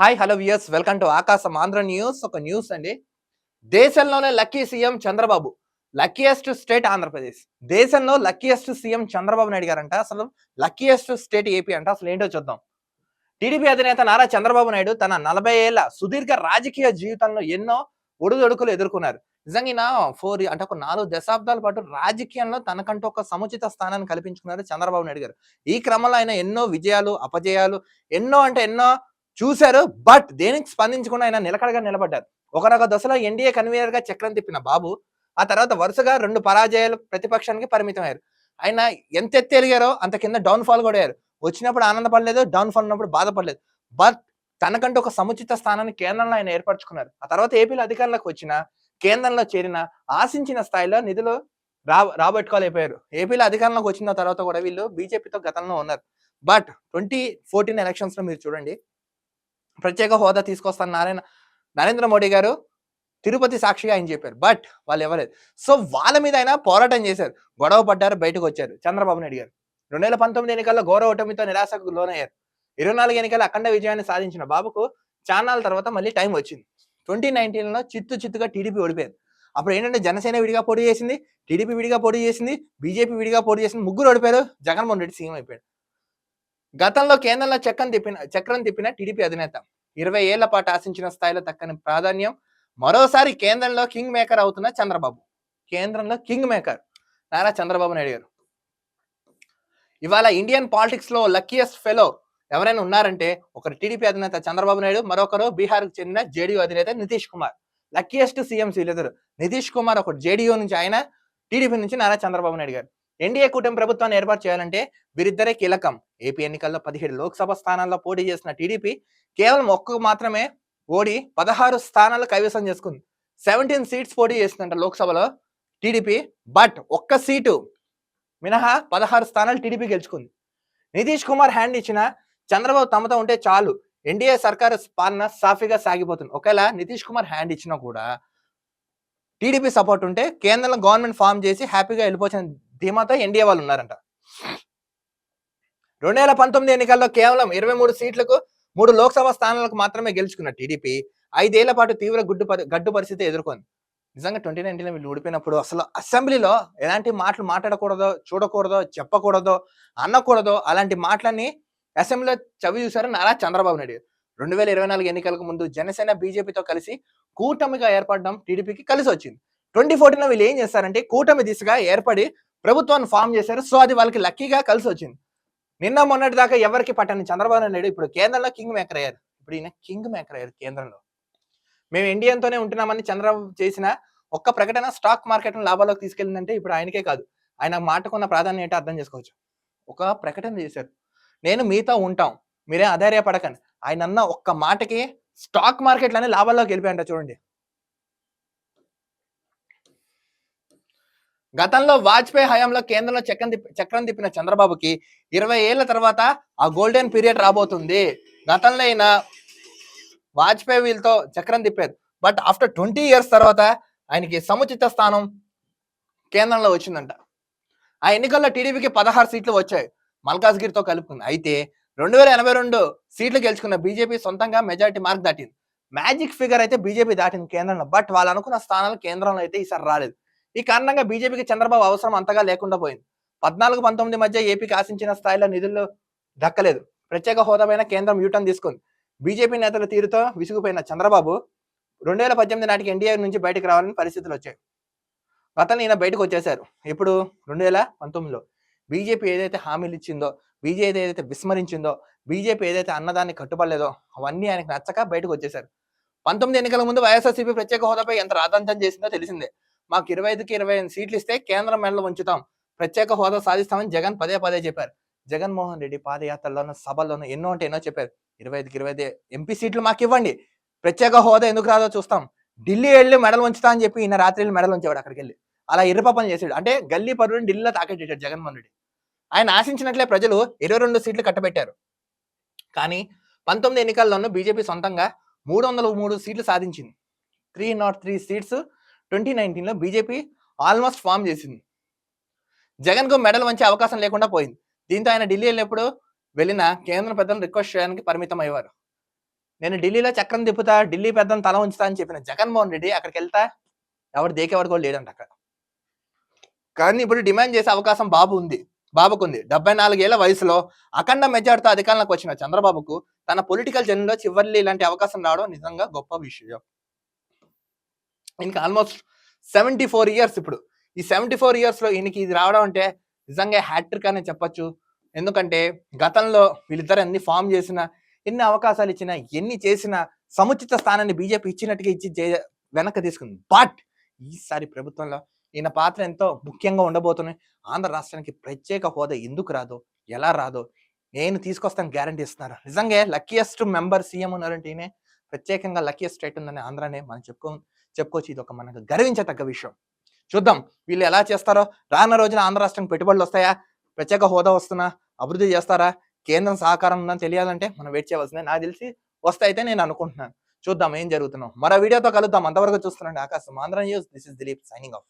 Hi hello viewers welcome to ఆకాశం Andhra news. ఒక news అండి. దేశంలోనే lucky CM Chandrababu, luckiest state Andhra Pradesh. దేశంలో లక్కీయెస్ట్ సీఎం చంద్రబాబు నాయుడు గారంట. అసలు లక్కీయెస్ట్ స్టేట్ ఏపీ అంట. అసలు ఏంటో చూద్దాం. టీడీపీ అధినేత నారా చంద్రబాబు నాయుడు తన 40 ఏళ్ల సుదీర్ఘ రాజకీయ జీవితంలో ఎన్నో ఒడిదొడుకులు ఎదుర్కొన్నారు. నిజంగా ఈయన అంటే ఒక 4 దశాబ్దాల పాటు రాజకీయంలో తనకంటూ ఒక సముచిత స్థానాన్ని కల్పించుకున్నారు చంద్రబాబు నాయుడు గారు. ఈ క్రమంలో ఆయన ఎన్నో విజయాలు, అపజయాలు ఎన్నో చూశారు. బట్ దేనికి స్పందించకుండా ఆయన నిలకడగా నిలబడ్డారు. ఒకనొక దశలో ఎన్డీఏ కన్వీనర్ గా చక్రం తిప్పిన బాబు ఆ తర్వాత వరుసగా 2 పరాజయాలు ప్రతిపక్షానికి పరిమితమయ్యారు. ఆయన ఎంత ఎత్తు ఎదిగారో అంత కింద డౌన్ ఫాల్ కూడా అయ్యారు. వచ్చినప్పుడు ఆనందపడలేదు, డౌన్ ఫాల్ ఉన్నప్పుడు బాధపడలేదు. బట్ తనకంటూ ఒక సముచిత స్థానాన్ని కేంద్రంలో ఆయన ఏర్పరచుకున్నారు. ఆ తర్వాత ఏపీలో అధికారంలోకి వచ్చిన, కేంద్రంలో చేరిన, ఆశించిన స్థాయిలో నిధులు రాబట్టుకోలేకపోయారు. ఏపీలో అధికారంలోకి వచ్చిన తర్వాత కూడా వీళ్ళు బీజేపీతో గతంలో ఉన్నారు. బట్ 2014 ఎలక్షన్స్ లో మీరు చూడండి, ప్రత్యేక హోదా తీసుకొస్తాను నరేంద్ర మోడీ గారు తిరుపతి సాక్షిగా ఆయన చెప్పారు. బట్ వాళ్ళు ఇవ్వలేదు. సో వాళ్ళ మీద ఆయన పోరాటం చేశారు, గొడవ పడ్డారు, బయటకు వచ్చారు చంద్రబాబు నాయుడు గారు. 2019 ఎన్నికల్లో ఘోర ఓటమితో నిరాశకు లోనయ్యారు. 24 ఎన్నికల అఖండ విజయాన్ని సాధించిన బాబుకు చాన్నాళ్ళ తర్వాత మళ్ళీ టైం వచ్చింది. 2019లో చిత్తుగా టీడీపీ ఓడిపోయింది. అప్పుడు ఏంటంటే జనసేన విడిగా పోటీ చేసింది, టీడీపీ విడిగా పోటీ చేసింది, బీజేపీ విడిగా పోటీ చేసింది. ముగ్గురు ఓడిపోయారు. జగన్మోహన్ రెడ్డి సీఎం అయిపోయాడు. గతంలో కేంద్రంలో చక్రం తిప్పిన టీడీపీ అధినేత 20 ఏళ్ల పాటు ఆశించిన స్థాయిలో దక్కని ప్రాధాన్యం. మరోసారి కేంద్రంలో కింగ్ మేకర్ అవుతున్న చంద్రబాబు. కేంద్రంలో కింగ్ మేకర్ నారా చంద్రబాబు నాయుడు గారు. ఇవాళ ఇండియన్ పాలిటిక్స్ లో లక్కీయెస్ట్ ఫెలో ఎవరైనా ఉన్నారంటే ఒకరు టీడీపీ అధినేత చంద్రబాబు నాయుడు, మరొకరు బీహార్కు చెందిన జేడీయూ అధినేత నితీష్ కుమార్. లక్కీయెస్ట్ సీఎంస్ వీళ్ళిద్దరు. నితీష్ కుమార్ ఒకటి జేడీయూ నుంచి, ఆయన టీడీపీ నుంచి నారా చంద్రబాబు నాయుడు గారు. ఎన్డీఏ కూటమి ప్రభుత్వాన్ని ఏర్పాటు చేయాలంటే వీరిద్దరే కీలకం. ఏపీ ఎన్నికల్లో 17 లోక్సభ స్థానాల్లో పోటీ చేసిన టీడీపీ కేవలం మాత్రమే ఓడి 16 స్థానాలు కైవసం చేసుకుంది. 17 సీట్స్ పోటీ చేస్తుందంట లోక్సభలో టీడీపీ. బట్ ఒక్క సీటు మినహా 16 స్థానాలు టీడీపీ గెలుచుకుంది. నితీష్ కుమార్ హ్యాండ్ ఇచ్చిన చంద్రబాబు తమతో ఉంటే చాలు, ఎన్డీఏ సర్కారు పాలన సాఫీగా సాగిపోతుంది. ఒకవేళ నితీష్ కుమార్ హ్యాండ్ ఇచ్చినా కూడా టీడీపీ సపోర్ట్ ఉంటే కేంద్రంలో గవర్నమెంట్ ఫామ్ చేసి హ్యాపీగా వెళ్ళిపోసిన ధీమాతో ఎన్డీఏ వాళ్ళు ఉన్నారంట. 2019 ఎన్నికల్లో కేవలం 23 సీట్లకు 3 లోక్సభ స్థానాలకు మాత్రమే గెలుచుకున్న టీడీపీ 5 ఏళ్ల పాటు తీవ్ర గడ్డు పరిస్థితి ఎదుర్కొంది. నిజంగా 2019లో వీళ్ళు ఓడిపోయినప్పుడు అసలు అసెంబ్లీలో ఎలాంటి మాటలు మాట్లాడకూడదో, చూడకూడదో, చెప్పకూడదో, అనకూడదో అలాంటి మాటలన్నీ అసెంబ్లీలో చవి చూశారు నారా చంద్రబాబు నాయుడు. 2024 ఎన్నికలకు ముందు జనసేన బీజేపీతో కలిసి కూటమిగా ఏర్పడడం టీడీపీకి కలిసి వచ్చింది. 2014లో వీళ్ళు ఏం చేస్తారంటే కూటమి దిశగా ఏర్పడి ప్రభుత్వాన్ని ఫామ్ చేశారు. సో అది వాళ్ళకి లక్కీగా కలిసి వచ్చింది. నిన్న మొన్నటి దాకా ఎవరికి పట్టని చంద్రబాబు నాయుడు ఇప్పుడు కేంద్రంలో కింగ్ మేకర్ అయ్యారు. ఇప్పుడు ఈయన కింగ్ మేకర్ అయ్యారు కేంద్రంలో. మేము ఇండియన్తోనే ఉంటున్నామని చంద్రబాబు చేసిన ఒక్క ప్రకటన స్టాక్ మార్కెట్ లాభాల్లోకి తీసుకెళ్ళిందంటే ఇప్పుడు ఆయనకే కాదు, ఆయన మాటకున్న ప్రాధాన్యం ఏంటో అర్థం చేసుకోవచ్చు. ఒక ప్రకటన చేశారు, నేను మీతో ఉంటాం, మీరే అధైర్యపడకండి. ఆయన అన్న ఒక్క మాటకి స్టాక్ మార్కెట్లనే లాభాల్లోకి వెళ్ళిపోయాంట. చూడండి, గతంలో వాజ్పేయి హయాంలో కేంద్రంలో చక్రం తిప్పిన చంద్రబాబుకి 20 ఏళ్ల తర్వాత ఆ గోల్డెన్ పీరియడ్ రాబోతుంది. గతంలో అయినా వాజ్పేయి వీళ్ళతో చక్రం తిప్పారు. బట్ ఆఫ్టర్ 20 ఇయర్స్ తర్వాత ఆయనకి సముచిత స్థానం కేంద్రంలో వచ్చిందంట. ఆ ఎన్నికల్లో టీడీపీకి 16 సీట్లు వచ్చాయి, మల్కాజ్గిరితో కలుపుకుంది. అయితే 2082 సీట్లు గెలుచుకున్న బీజేపీ సొంతంగా మెజారిటీ మార్క్ దాటింది. మ్యాజిక్ ఫిగర్ అయితే బీజేపీ దాటింది కేంద్రంలో. బట్ వాళ్ళు అనుకున్న స్థానాలు కేంద్రంలో అయితే ఈసారి రాలేదు. ఈ కారణంగా బీజేపీకి చంద్రబాబు అవసరం అంతగా లేకుండా పోయింది. 14-19 మధ్య ఏపీకి ఆశించిన స్థాయిలో నిధులు దక్కలేదు. ప్రత్యేక హోదా పైన కేంద్రం యూటర్న్ తీసుకుంది. బీజేపీ నేతల తీరుతో విసిగిపోయిన చంద్రబాబు 2018 నాటికి ఎన్డీఏ నుంచి బయటకు రావాలని పరిస్థితులు వచ్చాయి. గతంలో ఈయన బయటకు వచ్చేశారు. ఇప్పుడు 2019లో బీజేపీ ఏదైతే హామీలు ఇచ్చిందో, బీజేపీ ఏదైతే విస్మరించిందో, బీజేపీ ఏదైతే అన్నదాన్ని కట్టుబడలేదో అవన్నీ ఆయనకు నచ్చక బయటకు వచ్చేశారు. 19 ఎన్నికల ముందు వైఎస్ఆర్సీపీ ప్రత్యేక హోదాపై ఎంత రాద్ధాంతం చేసిందో తెలిసిందే. మాకు 25కి 25 సీట్లు ఇస్తే కేంద్రం మెడలో ఉంచుతాం, ప్రత్యేక హోదా సాధిస్తామని జగన్ పదే చెప్పారు. జగన్మోహన్ రెడ్డి పాదయాత్రలోనూ సభల్లోనూ ఎన్నో చెప్పారు. 25కి 25 ఎంపీ సీట్లు మాకు ఇవ్వండి, ప్రత్యేక హోదా ఎందుకు రాదో చూస్తాం, ఢిల్లీ వెళ్ళి మెడలు ఉంచుతా అని చెప్పి ఈయన రాత్రి మెడలు ఉంచేవాడు. అక్కడికి వెళ్ళి అలా ఇర్రపని చేసాడు. అంటే గల్లీ పరువుని ఢిల్లీలో తాకెట్టాడు జగన్మోహన్ రెడ్డి. ఆయన ఆశించినట్లే ప్రజలు 22 సీట్లు కట్టబెట్టారు. కానీ 19 ఎన్నికల్లోనూ బీజేపీ సొంతంగా 303 సీట్లు సాధించింది. 303 సీట్స్ 2019లో బీజేపీ ఆల్మోస్ట్ ఫామ్ చేసింది. జగన్ కు మెడల్ వంచే అవకాశం లేకుండా పోయింది. దీంతో ఆయన ఢిల్లీ వెళ్ళినప్పుడు వెళ్ళిన కేంద్ర పెద్దలను రిక్వెస్ట్ చేయడానికి పరిమితం అయ్యేవారు. నేను ఢిల్లీలో చక్రం తిప్పుతా, ఢిల్లీ పెద్దను తల ఉంచుతా అని చెప్పిన జగన్మోహన్ రెడ్డి అక్కడికి వెళ్తా ఎవరు దేకేవాడు కూడా లేడంట అక్కడ. కానీ ఇప్పుడు డిమాండ్ చేసే అవకాశం బాబుకుంది. 74 ఏళ్ల వయసులో అఖండ మెజార్టీతో అధికారంలోకి వచ్చిన చంద్రబాబుకు తన పొలిటికల్ జర్నీలో చివర్లో ఇలాంటి అవకాశం రావడం నిజంగా గొప్ప విషయం. ఇంకా ఆల్మోస్ట్ 74 ఇయర్స్ ఇప్పుడు. ఈ 74 ఇయర్స్ లో ఈయనకి ఇది రావడం అంటే నిజంగా హ్యాట్రిక్ అనే చెప్పొచ్చు. ఎందుకంటే గతంలో వీళ్ళిద్దరు ఎన్ని ఫామ్ చేసినా, ఎన్ని అవకాశాలు ఇచ్చినా, ఎన్ని చేసినా సముచిత స్థానాన్ని బీజేపీ ఇచ్చినట్టుగా ఇచ్చి వెనక్కి తీసుకుంది. బట్ ఈసారి ప్రభుత్వంలో ఈయన పాత్ర ఎంతో ముఖ్యంగా ఉండబోతున్నాయి. ఆంధ్ర రాష్ట్రానికి ప్రత్యేక హోదా ఎందుకు రాదో, ఎలా రాదో నేను తీసుకొస్తాను గ్యారంటీ ఇస్తున్నారు. నిజంగా లక్కీయెస్ట్ మెంబర్ సీఎం ఉన్నారంటే ఈయనే. ప్రత్యేకంగా లక్కీయెస్ట్ స్టేట్ ఉందని ఆంధ్రానే మనం చెప్పుకోవచ్చు. ఇది ఒక మనకు గర్వించదగ్గ విషయం. చూద్దాం వీళ్ళు ఎలా చేస్తారో. రానున్న రోజున ఆంధ్ర రాష్ట్రానికి పెట్టుబడులు వస్తాయా, ప్రత్యేక హోదా వస్తున్నా, అభివృద్ధి చేస్తారా, కేంద్రం సహకారం ఉందని తెలియాలంటే మనం వెయిట్ చేయవలసిందే. నాకు తెలిసి వస్తాయితే నేను అనుకుంటున్నాను. చూద్దాం ఏం జరుగుతున్నాం. మరో వీడియోతో కలుద్దాం. అంతవరకు చూస్తున్నాండి ఆకాశం Andhra news. This is Dilip signing off.